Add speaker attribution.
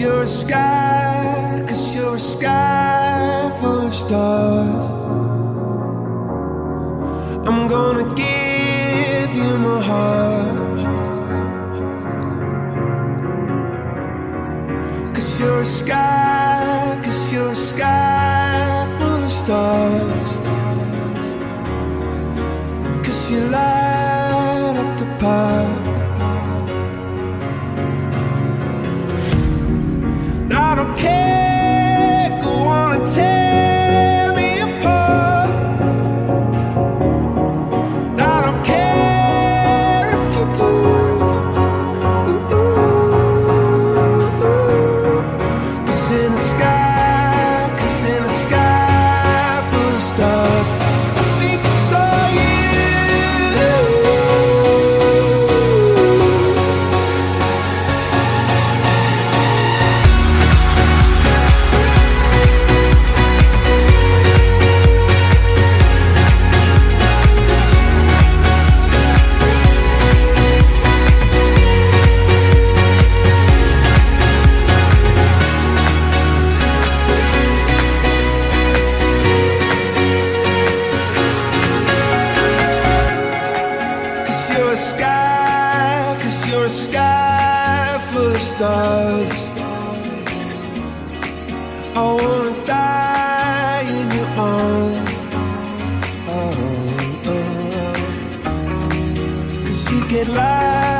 Speaker 1: you're a sky, 'cause you're a sky full of stars. I'm gonna give you my heart, 'cause you're a sky, 'cause you're a sky full of stars. 'Cause you light up the path. I don't care, go on and tear me apart. I don't care if you do. Cause in the sky, 'cause in the sky full of stars, I think I saw you. You're a sky full of stars. I wanna die in your arms. Oh, oh, oh. 'Cause you get light